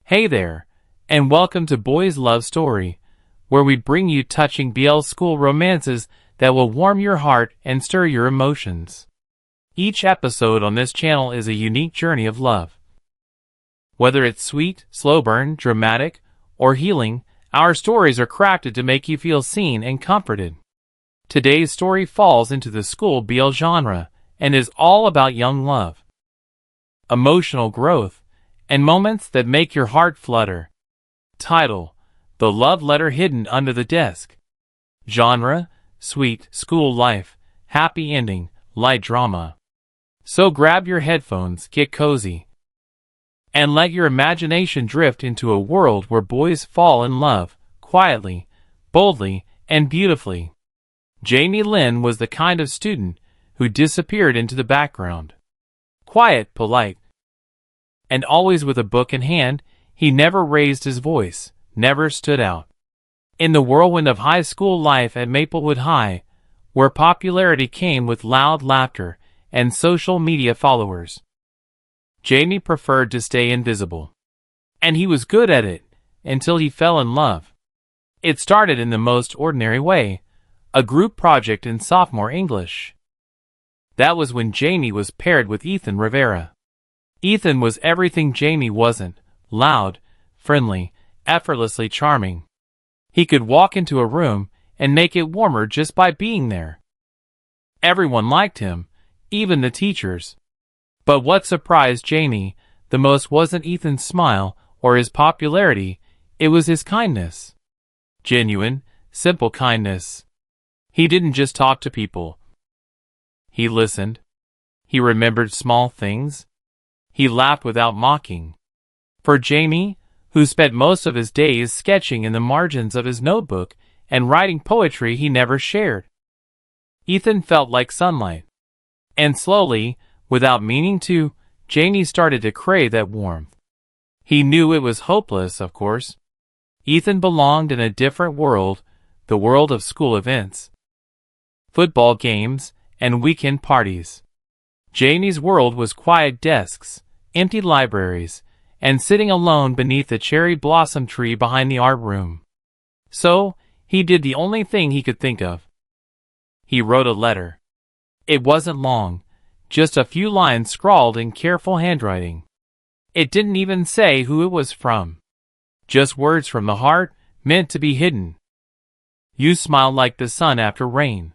Hey there, and welcome to Boys Love Story, where we bring you touching BL school romances that will warm your heart and stir your emotions. Each episode on this channel is a unique journey of love. Whether it's sweet, slow burn, dramatic, or healing, our stories are crafted to make you feel seen and comforted. Today's story falls into the school BL genre and is all about young love, emotional growth, and moments that make your heart flutter. Title: The Love Letter Hidden Under the Desk. Genre: sweet, school life, happy ending, light drama. So grab your headphones, get cozy, and let your imagination drift into a world where boys fall in love, quietly, boldly, and beautifully. Jamie Lynn was the kind of student who disappeared into the background. Quiet, polite, and always with a book in hand. He never raised his voice, never stood out. In the whirlwind of high school life at Maplewood High, where popularity came with loud laughter and social media followers, Jamie preferred to stay invisible. And he was good at it, until he fell in love. It started in the most ordinary way, a group project in sophomore English. That was when Jamie was paired with Ethan Rivera. Ethan was everything Jamie wasn't: loud, friendly, effortlessly charming. He could walk into a room and make it warmer just by being there. Everyone liked him, even the teachers. But what surprised Jamie the most wasn't Ethan's smile or his popularity, it was his kindness. Genuine, simple kindness. He didn't just talk to people. He listened. He remembered small things. He laughed without mocking. For Jamie, who spent most of his days sketching in the margins of his notebook and writing poetry he never shared, Ethan felt like sunlight. And slowly, without meaning to, Jamie started to crave that warmth. He knew it was hopeless, of course. Ethan belonged in a different world, the world of school events, football games, and weekend parties. Jamie's world was quiet desks, empty libraries, and sitting alone beneath the cherry blossom tree behind the art room. So, he did the only thing he could think of. He wrote a letter. It wasn't long, just a few lines scrawled in careful handwriting. It didn't even say who it was from. Just words from the heart, meant to be hidden. You smile like the sun after rain.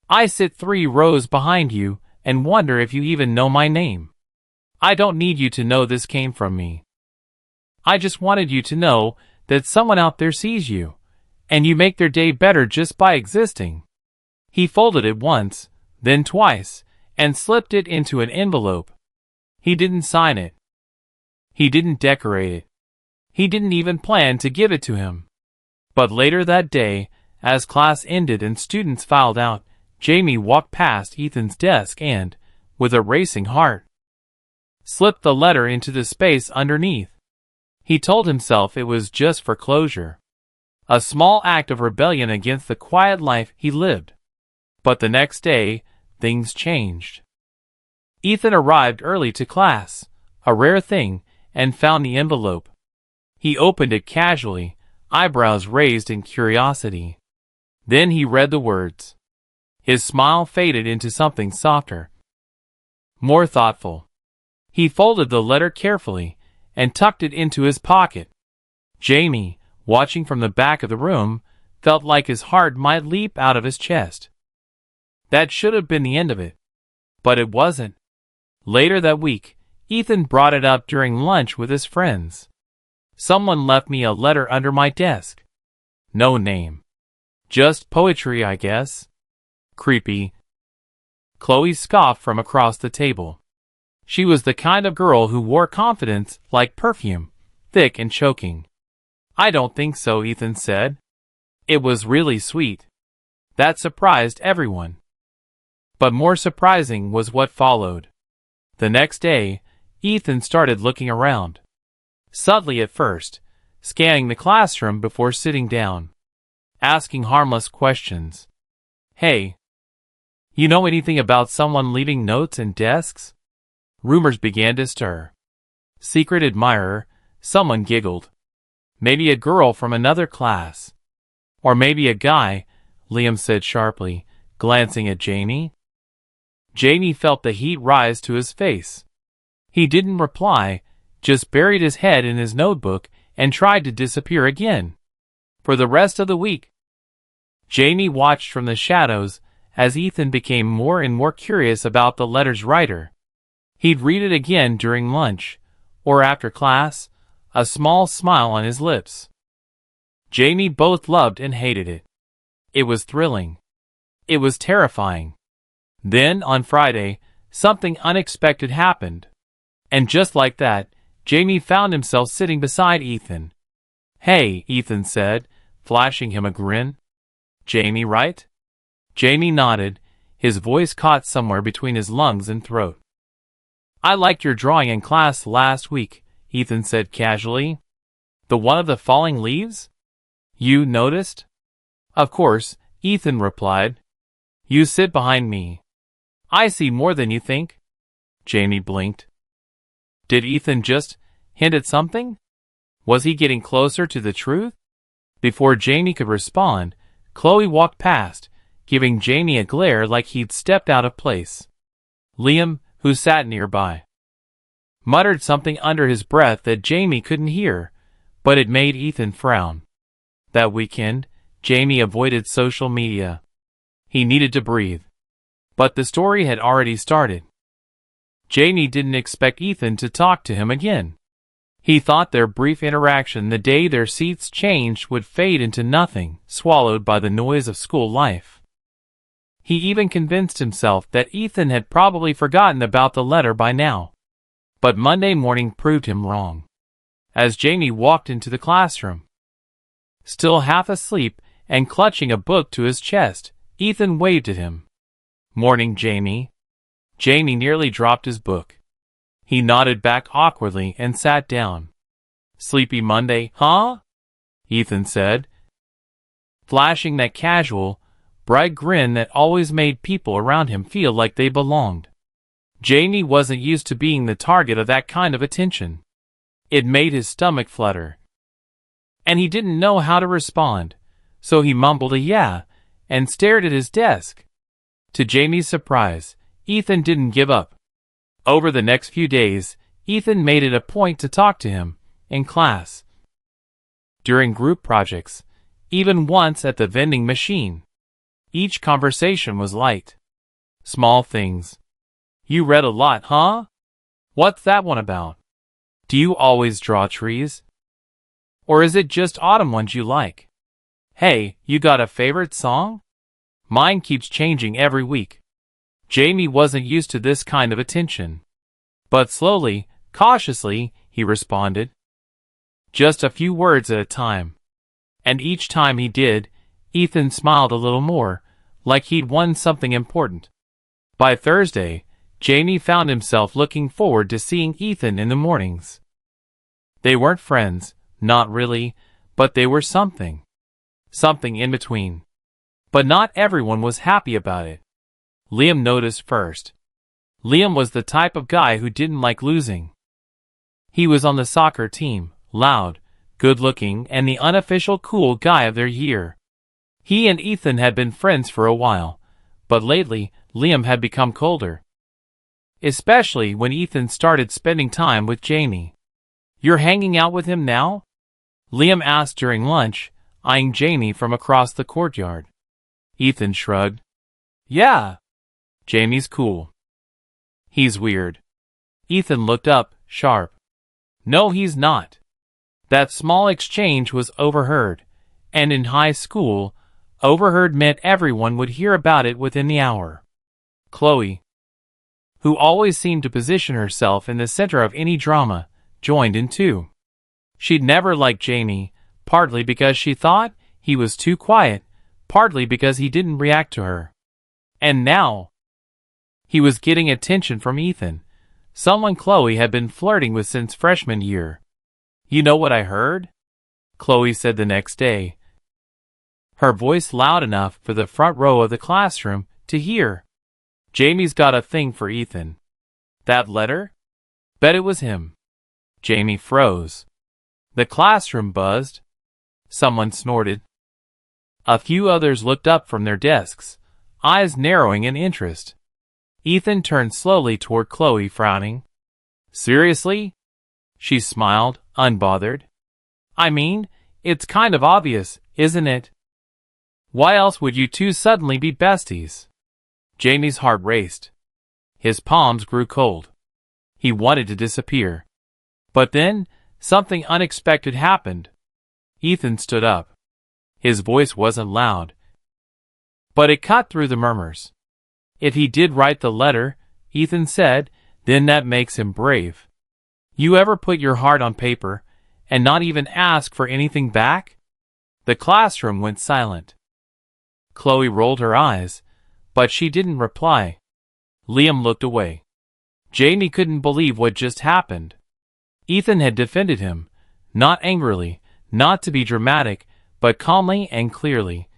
I sit 3 rows behind you and wonder if you even know my name. I don't need you to know this came from me. I just wanted you to know that someone out there sees you, and you make their day better just by existing. He folded it once, then twice, and slipped it into an envelope. He didn't sign it. He didn't decorate it. He didn't even plan to give it to him. But later that day, as class ended and students filed out, Jamie walked past Ethan's desk and, with a racing heart, slipped the letter into the space underneath. He told himself it was just for closure, a small act of rebellion against the quiet life he lived. But the next day, things changed. Ethan arrived early to class, a rare thing, and found the envelope. He opened it casually, eyebrows raised in curiosity. Then he read the words. His smile faded into something softer, more thoughtful. He folded the letter carefully and tucked it into his pocket. Jamie, watching from the back of the room, felt like his heart might leap out of his chest. That should have been the end of it. But it wasn't. Later that week, Ethan brought it up during lunch with his friends. Someone left me a letter under my desk. No name. Just poetry, I guess. Creepy. Chloe scoffed from across the table. She was the kind of girl who wore confidence like perfume, thick and choking. I don't think so, Ethan said. It was really sweet. That surprised everyone. But more surprising was what followed. The next day, Ethan started looking around. Subtly at first, scanning the classroom before sitting down, asking harmless questions. Hey, you know anything about someone leaving notes in desks? Rumors began to stir. Secret admirer, Someone giggled. Maybe a girl from another class. Or maybe a guy, Liam said sharply, glancing at Jamie. Jamie felt the heat rise to his face. He didn't reply, just buried his head in his notebook and tried to disappear again. For the rest of the week, Jamie watched from the shadows as Ethan became more and more curious about the letter's writer. He'd read it again during lunch, or after class, a small smile on his lips. Jamie both loved and hated it. It was thrilling. It was terrifying. Then, on Friday, something unexpected happened. And just like that, Jamie found himself sitting beside Ethan. "Hey," Ethan said, flashing him a grin. "Jamie, right?" Jamie nodded, his voice caught somewhere between his lungs and throat. "I liked your drawing in class last week," Ethan said casually. "The one of the falling leaves? You noticed?" "Of course," Ethan replied. "You sit behind me. I see more than you think." Jamie blinked. Did Ethan just hint at something? Was he getting closer to the truth? Before Jamie could respond, Chloe walked past, giving Jamie a glare like he'd stepped out of place. Liam, who sat nearby, muttered something under his breath that Jamie couldn't hear, but it made Ethan frown. That weekend, Jamie avoided social media. He needed to breathe. But the story had already started. Jamie didn't expect Ethan to talk to him again. He thought their brief interaction the day their seats changed would fade into nothing, swallowed by the noise of school life. He even convinced himself that Ethan had probably forgotten about the letter by now. But Monday morning proved him wrong. As Jamie walked into the classroom, still half asleep and clutching a book to his chest, Ethan waved at him. "Morning, Jamie." Jamie nearly dropped his book. He nodded back awkwardly and sat down. "Sleepy Monday, huh?" Ethan said, flashing that casual, bright grin that always made people around him feel like they belonged. Jamie wasn't used to being the target of that kind of attention. It made his stomach flutter. And he didn't know how to respond, so he mumbled a yeah and stared at his desk. To Jamie's surprise, Ethan didn't give up. Over the next few days, Ethan made it a point to talk to him, in class, during group projects, even once at the vending machine. Each conversation was light. Small things. "You read a lot, huh? What's that one about? Do you always draw trees? Or is it just autumn ones you like? Hey, you got a favorite song? Mine keeps changing every week." Jamie wasn't used to this kind of attention. But slowly, cautiously, he responded. Just a few words at a time. And each time he did, Ethan smiled a little more, like he'd won something important. By Thursday, Jamie found himself looking forward to seeing Ethan in the mornings. They weren't friends, not really, but they were something. Something in between. But not everyone was happy about it. Liam noticed first. Liam was the type of guy who didn't like losing. He was on the soccer team, loud, good-looking, and the unofficial cool guy of their year. He and Ethan had been friends for a while, but lately, Liam had become colder. Especially when Ethan started spending time with Jamie. "You're hanging out with him now?" Liam asked during lunch, eyeing Jamie from across the courtyard. Ethan shrugged. "Yeah. Jamie's cool." "He's weird." Ethan looked up, sharp. "No, he's not." That small exchange was overheard, and in high school, overheard meant everyone would hear about it within the hour. Chloe, who always seemed to position herself in the center of any drama, joined in too. She'd never liked Jamie, partly because she thought he was too quiet, partly because he didn't react to her. And now, he was getting attention from Ethan, someone Chloe had been flirting with since freshman year. "You know what I heard?" Chloe said the next day, her voice loud enough for the front row of the classroom to hear. "Jamie's got a thing for Ethan." "That letter? Bet it was him." Jamie froze. The classroom buzzed. Someone snorted. A few others looked up from their desks, eyes narrowing in interest. Ethan turned slowly toward Chloe, frowning. Seriously? She smiled, unbothered. I mean, it's kind of obvious, isn't it? Why else would you two suddenly be besties? Jamie's heart raced. His palms grew cold. He wanted to disappear. But then, something unexpected happened. Ethan stood up. His voice wasn't loud, but it cut through the murmurs. If he did write the letter, Ethan said, then that makes him brave. You ever put your heart on paper and not even ask for anything back? The classroom went silent. Chloe rolled her eyes, but she didn't reply. Liam looked away. Jamie couldn't believe what just happened. Ethan had defended him, not angrily, not to be dramatic, but calmly and clearly.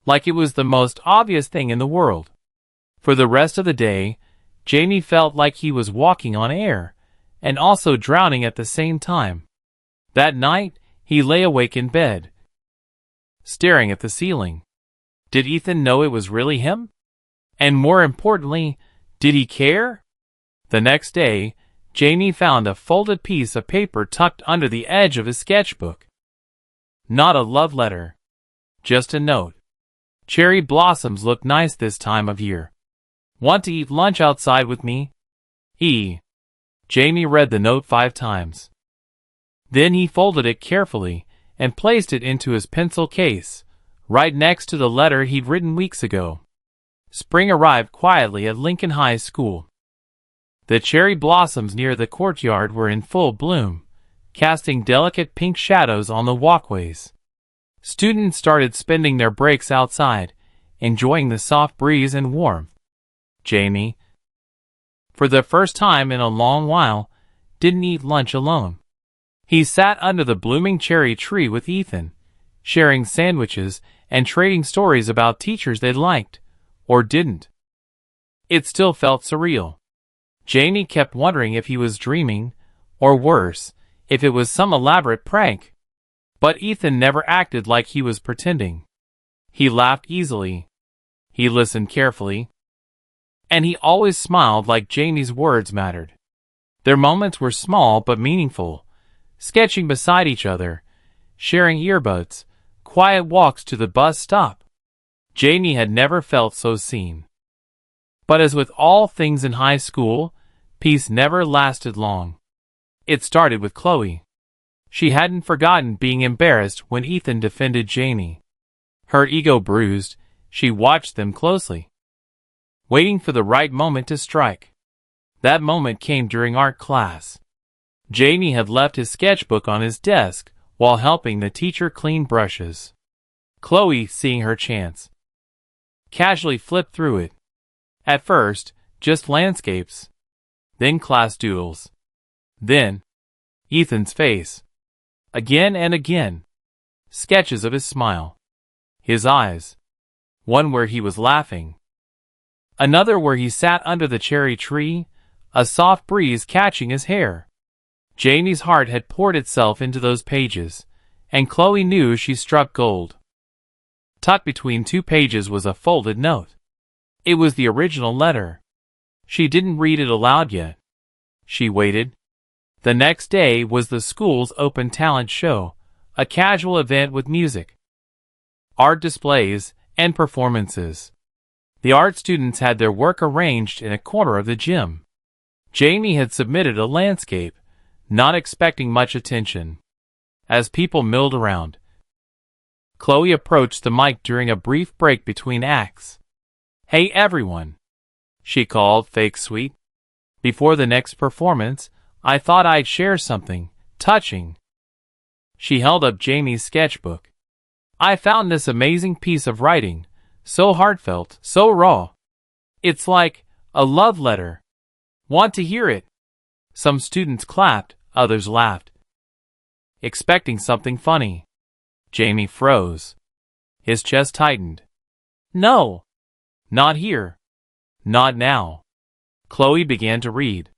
Like it was the most obvious thing in the world. For the rest of the day, Jamie felt like he was walking on air, and also drowning at the same time. That night, he lay awake in bed, staring at the ceiling. Did Ethan know it was really him? And more importantly, did he care? The next day, Jamie found a folded piece of paper tucked under the edge of his sketchbook. Not a love letter. Just a note. Cherry blossoms look nice this time of year. Want to eat lunch outside with me? E. Jamie read the note 5 times. Then he folded it carefully and placed it into his pencil case, right next to the letter he'd written weeks ago. Spring arrived quietly at Lincoln High School. The cherry blossoms near the courtyard were in full bloom, casting delicate pink shadows on the walkways. Students started spending their breaks outside, enjoying the soft breeze and warmth. Jamie, for the first time in a long while, didn't eat lunch alone. He sat under the blooming cherry tree with Ethan, sharing sandwiches and trading stories about teachers they liked, or didn't. It still felt surreal. Jamie kept wondering if he was dreaming, or worse, if it was some elaborate prank. But Ethan never acted like he was pretending. He laughed easily. He listened carefully. And he always smiled like Jamie's words mattered. Their moments were small but meaningful, sketching beside each other, sharing earbuds, quiet walks to the bus stop. Jamie had never felt so seen. But as with all things in high school, peace never lasted long. It started with Chloe. She hadn't forgotten being embarrassed when Ethan defended Jamie. Her ego bruised, she watched them closely, waiting for the right moment to strike. That moment came during art class. Jamie had left his sketchbook on his desk while helping the teacher clean brushes. Chloe, seeing her chance, casually flipped through it. At first, just landscapes. Then class doodles. Then, Ethan's face. Again and again. Sketches of his smile. His eyes. One where he was laughing. Another where he sat under the cherry tree, a soft breeze catching his hair. Jamie's heart had poured itself into those pages, and Chloe knew she struck gold. Tucked between 2 pages was a folded note. It was the original letter. She didn't read it aloud yet. She waited. The next day was the school's open talent show, a casual event with music, art displays, and performances. The art students had their work arranged in a corner of the gym. Jamie had submitted a landscape, not expecting much attention. As people milled around, Chloe approached the mic during a brief break between acts. "Hey everyone," she called, fake sweet. "Before the next performance, I thought I'd share something touching." She held up Jamie's sketchbook. "I found this amazing piece of writing, so heartfelt, so raw. It's like a love letter. Want to hear it?" Some students clapped, others laughed, expecting something funny. Jamie froze. His chest tightened. "No. Not here. Not now." Chloe began to read.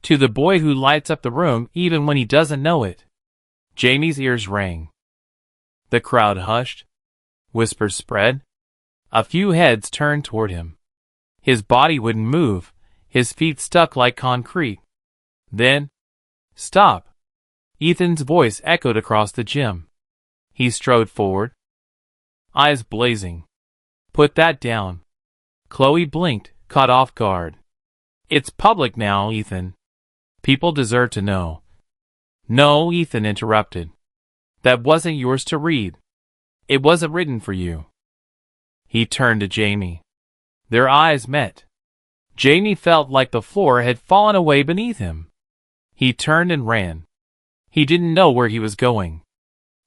"To the boy who lights up the room even when he doesn't know it. Jamie's ears rang. The crowd hushed. Whispers spread. A few heads turned toward him. His body wouldn't move, his feet stuck like concrete. Then, "Stop!" Ethan's voice echoed across the gym. He strode forward, eyes blazing. "Put that down." Chloe blinked, caught off guard. "It's public now, Ethan. People deserve to know." "No," Ethan interrupted. "That wasn't yours to read. It wasn't written for you." He turned to Jamie. Their eyes met. Jamie felt like the floor had fallen away beneath him. He turned and ran. He didn't know where he was going.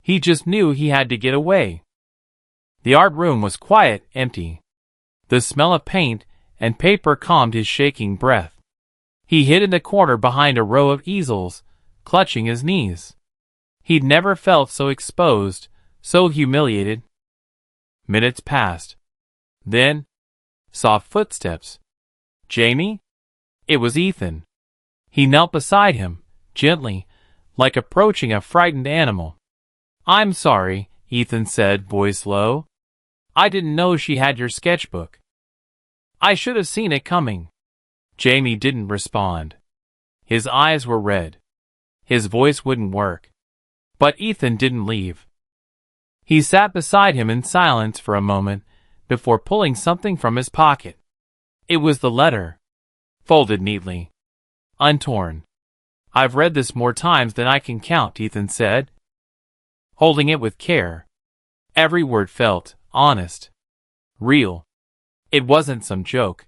He just knew he had to get away. The art room was quiet, empty. The smell of paint and paper calmed his shaking breath. He hid in the corner behind a row of easels, clutching his knees. He'd never felt so exposed, so humiliated. Minutes passed. Then, soft footsteps. "Jamie?" It was Ethan. He knelt beside him, gently, like approaching a frightened animal. "I'm sorry," Ethan said, voice low. "I didn't know she had your sketchbook. I should have seen it coming." Jamie didn't respond. His eyes were red. His voice wouldn't work. But Ethan didn't leave. He sat beside him in silence for a moment before pulling something from his pocket. It was the letter, folded neatly, untorn. "I've read this more times than I can count," Ethan said, holding it with care. Every word felt honest, real. It wasn't some joke.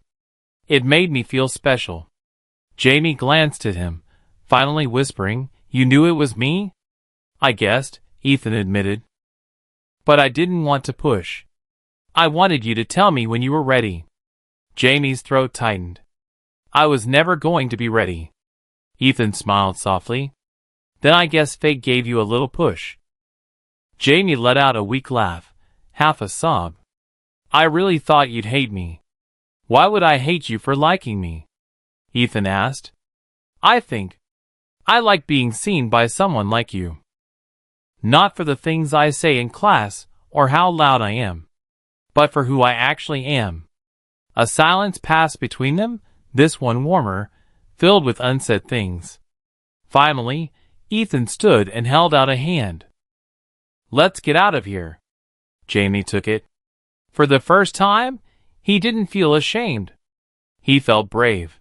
It made me feel special. Jamie glanced at him, finally whispering, "You knew it was me?" "I guessed," Ethan admitted. "But I didn't want to push. I wanted you to tell me when you were ready." Jamie's throat tightened. "I was never going to be ready." Ethan smiled softly. "Then I guess fate gave you a little push." Jamie let out a weak laugh, half a sob. "I really thought you'd hate me." "Why would I hate you for liking me?" Ethan asked. I like being seen by someone like you. Not for the things I say in class or how loud I am, but for who I actually am." A silence passed between them, this one warmer, filled with unsaid things. Finally, Ethan stood and held out a hand. "Let's get out of here." Jamie took it. For the first time, he didn't feel ashamed. He felt brave.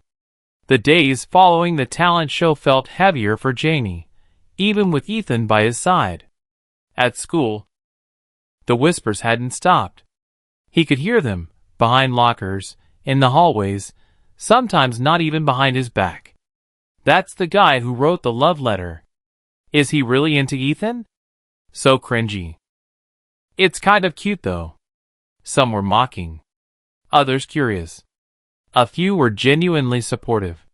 The days following the talent show felt heavier for Jamie, even with Ethan by his side. At school, the whispers hadn't stopped. He could hear them, behind lockers, in the hallways, sometimes not even behind his back. "That's the guy who wrote the love letter. Is he really into Ethan? So cringy." "It's kind of cute though." Some were mocking. Others curious. A few were genuinely supportive.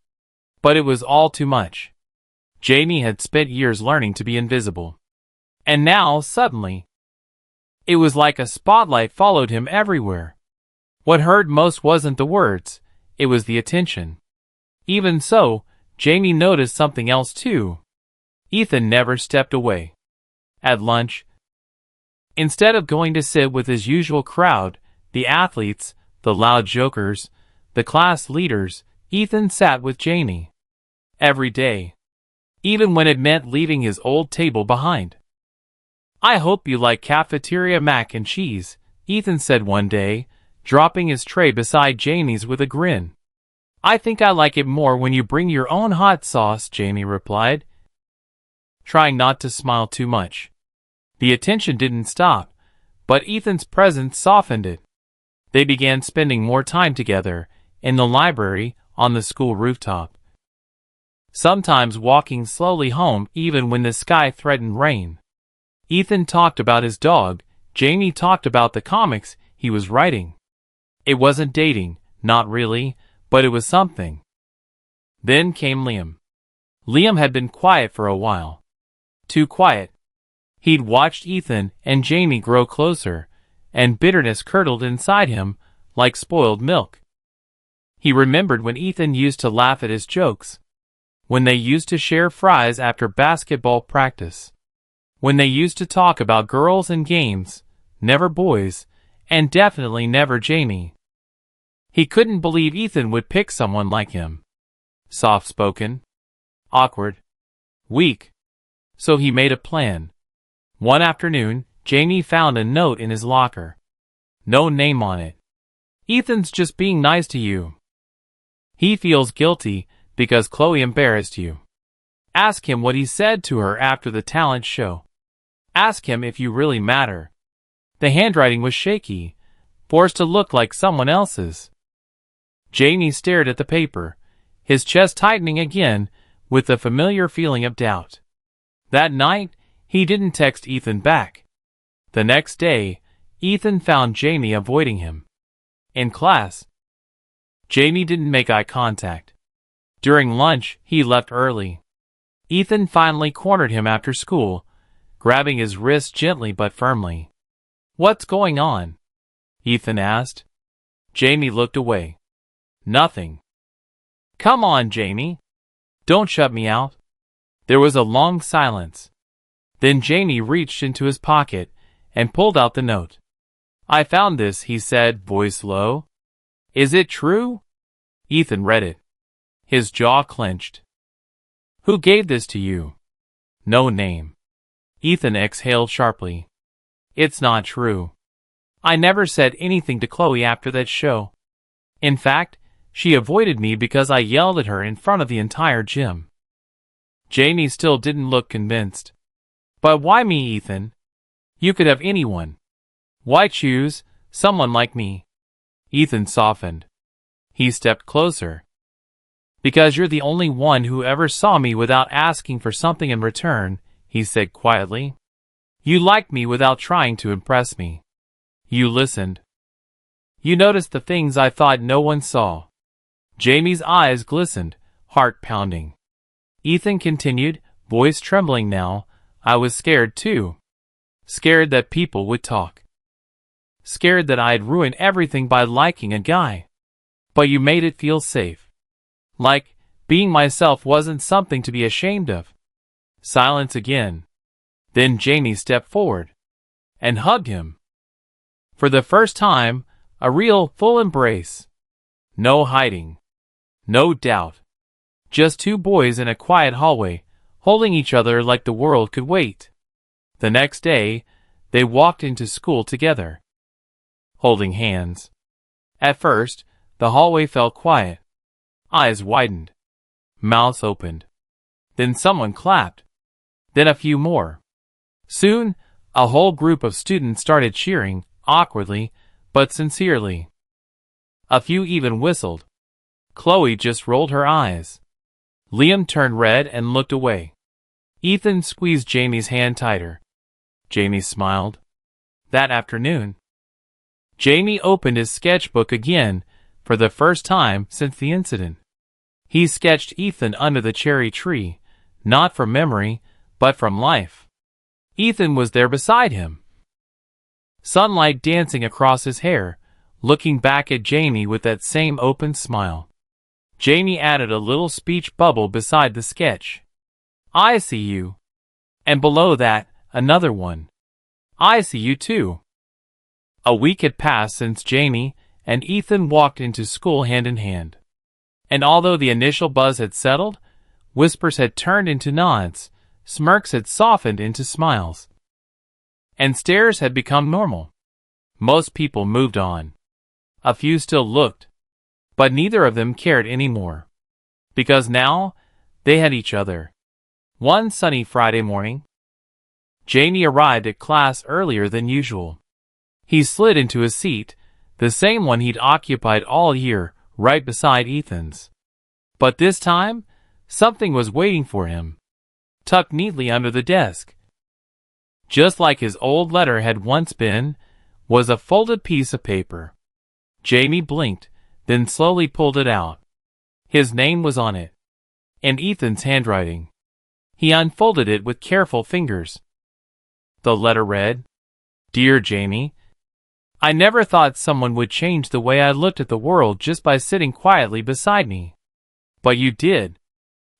But it was all too much. Jamie had spent years learning to be invisible. And now, suddenly, it was like a spotlight followed him everywhere. What hurt most wasn't the words, it was the attention. Even so, Jamie noticed something else too. Ethan never stepped away. At lunch, instead of going to sit with his usual crowd, the athletes, the loud jokers, the class leaders, Ethan sat with Jamie. Every day. Even when it meant leaving his old table behind. "I hope you like cafeteria mac and cheese," Ethan said one day, dropping his tray beside Jamie's with a grin. "I think I like it more when you bring your own hot sauce," Jamie replied, trying not to smile too much. The attention didn't stop, but Ethan's presence softened it. They began spending more time together, in the library, on the school rooftop. Sometimes walking slowly home even when the sky threatened rain. Ethan talked about his dog, Jamie talked about the comics he was writing. It wasn't dating, not really, but it was something. Then came Liam. Liam had been quiet for a while. Too quiet. He'd watched Ethan and Jamie grow closer, and bitterness curdled inside him like spoiled milk. He remembered when Ethan used to laugh at his jokes, when they used to share fries after basketball practice. when they used to talk about girls and games, never boys, and definitely never Jamie. He couldn't believe Ethan would pick someone like him. Soft-spoken, awkward, weak. So he made a plan. One afternoon, Jamie found a note in his locker. No name on it. Ethan's just being nice to you. He feels guilty because Chloe embarrassed you. Ask him what he said to her after the talent show. Ask him if you really matter. The handwriting was shaky, forced to look like someone else's. Jamie stared at the paper, his chest tightening again with the familiar feeling of doubt. That night, he didn't text Ethan back. The next day, Ethan found Jamie avoiding him. In class, Jamie didn't make eye contact. During lunch, he left early. Ethan finally cornered him after school, grabbing his wrist gently but firmly. "What's going on?" Ethan asked. Jamie looked away. "Nothing." "Come on, Jamie. Don't shut me out." There was a long silence. Then Jamie reached into his pocket and pulled out the note. "I found this," he said, voice low. "Is it true?" Ethan read it. His jaw clenched. "Who gave this to you?" "No name." Ethan exhaled sharply. "It's not true. I never said anything to Chloe after that show. In fact, she avoided me because I yelled at her in front of the entire gym." Jamie still didn't look convinced. "But why me, Ethan? You could have anyone. Why choose someone like me?" Ethan softened. He stepped closer. "Because you're the only one who ever saw me without asking for something in return," he said quietly. "You liked me without trying to impress me. You listened. You noticed the things I thought no one saw." Jamie's eyes glistened, heart pounding. Ethan continued, voice trembling now. "I was scared too. Scared that people would talk. Scared that I'd ruin everything by liking a guy. But you made it feel safe. Like, being myself wasn't something to be ashamed of." Silence again. Then Jamie stepped forward and hugged him. For the first time, a real, full embrace. No hiding. No doubt. Just two boys in a quiet hallway, holding each other like the world could wait. The next day, they walked into school together, holding hands. At first, the hallway felt quiet. Eyes widened. Mouths opened. Then someone clapped. Then a few more. Soon, a whole group of students started cheering, awkwardly, but sincerely. A few even whistled. Chloe just rolled her eyes. Liam turned red and looked away. Ethan squeezed Jamie's hand tighter. Jamie smiled. That afternoon, Jamie opened his sketchbook again for the first time since the incident. He sketched Ethan under the cherry tree, not from memory, but from life. Ethan was there beside him, sunlight dancing across his hair, looking back at Jamie with that same open smile. Jamie added a little speech bubble beside the sketch. "I see you." And below that, another one. "I see you too." A week had passed since Jamie and Ethan walked into school hand in hand. And although the initial buzz had settled, whispers had turned into nods, smirks had softened into smiles, and stares had become normal. Most people moved on. A few still looked, but neither of them cared anymore. Because now, they had each other. One sunny Friday morning, Jamie arrived at class earlier than usual. He slid into his seat, the same one he'd occupied all year, right beside Ethan's. But this time, something was waiting for him, tucked neatly under the desk. Just like his old letter had once been, was a folded piece of paper. Jamie blinked, then slowly pulled it out. His name was on it, in Ethan's handwriting. He unfolded it with careful fingers. The letter read, "Dear Jamie, I never thought someone would change the way I looked at the world just by sitting quietly beside me. But you did.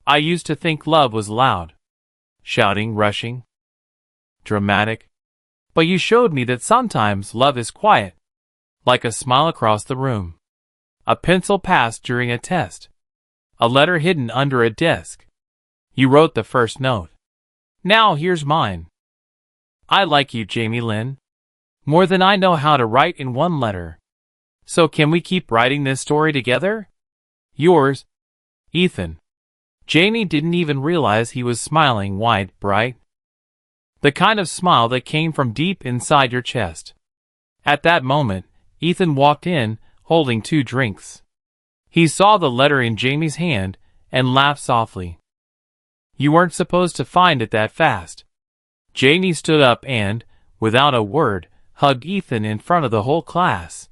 I used to think love was loud, shouting, rushing. dramatic. But you showed me that sometimes love is quiet, like a smile across the room, a pencil passed during a test, a letter hidden under a desk. You wrote the first note. Now here's mine. I like you, Jamie Lynn, more than I know how to write in one letter. So can we keep writing this story together? Yours, Ethan. Jamie didn't even realize he was smiling wide, bright. The kind of smile that came from deep inside your chest. At that moment, Ethan walked in, holding 2 drinks. He saw the letter in Jamie's hand and laughed softly. You weren't supposed to find it that fast. Jamie stood up and, without a word, hugged Ethan in front of the whole class.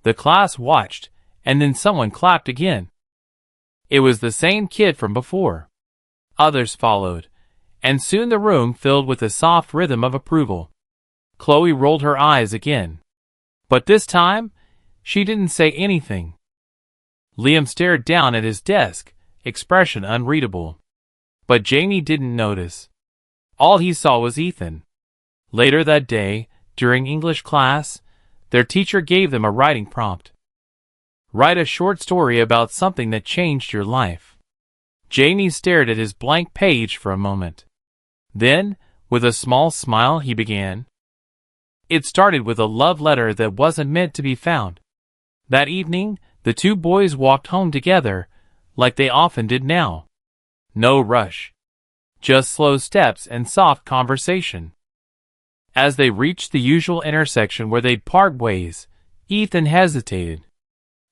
The class watched, and then someone clapped again. It was the same kid from before. Others followed, and soon the room filled with a soft rhythm of approval. Chloe rolled her eyes again. But this time, she didn't say anything. Liam stared down at his desk, expression unreadable. But Jamie didn't notice. All he saw was Ethan. Later that day, during English class, their teacher gave them a writing prompt. Write a short story about something that changed your life. Jamie stared at his blank page for a moment. Then, with a small smile, he began. It started with a love letter that wasn't meant to be found. That evening, the 2 boys walked home together, like they often did now. No rush. Just slow steps and soft conversation. As they reached the usual intersection where they'd part ways, Ethan hesitated.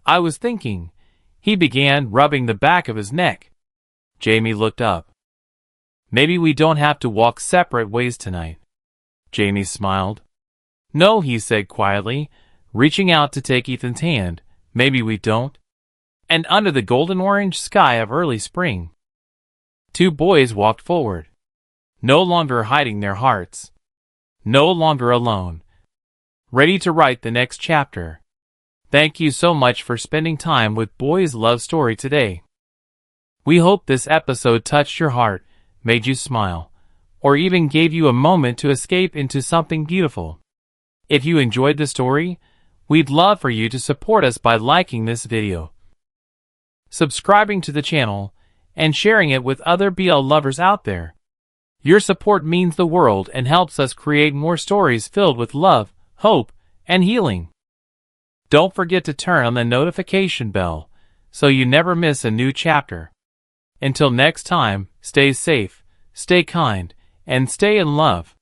I was thinking, he began, rubbing the back of his neck. Jamie looked up. Maybe we don't have to walk separate ways tonight. Jamie smiled. No, he said quietly, reaching out to take Ethan's hand. Maybe we don't. And under the golden-orange sky of early spring, 2 boys walked forward, no longer hiding their hearts, no longer alone, ready to write the next chapter. Thank you so much for spending time with Boys Love Story today. We hope this episode touched your heart, made you smile, or even gave you a moment to escape into something beautiful. If you enjoyed the story, we'd love for you to support us by liking this video, subscribing to the channel, and sharing it with other BL lovers out there. Your support means the world and helps us create more stories filled with love, hope, and healing. Don't forget to turn on the notification bell so you never miss a new chapter. Until next time, stay safe, stay kind, and stay in love.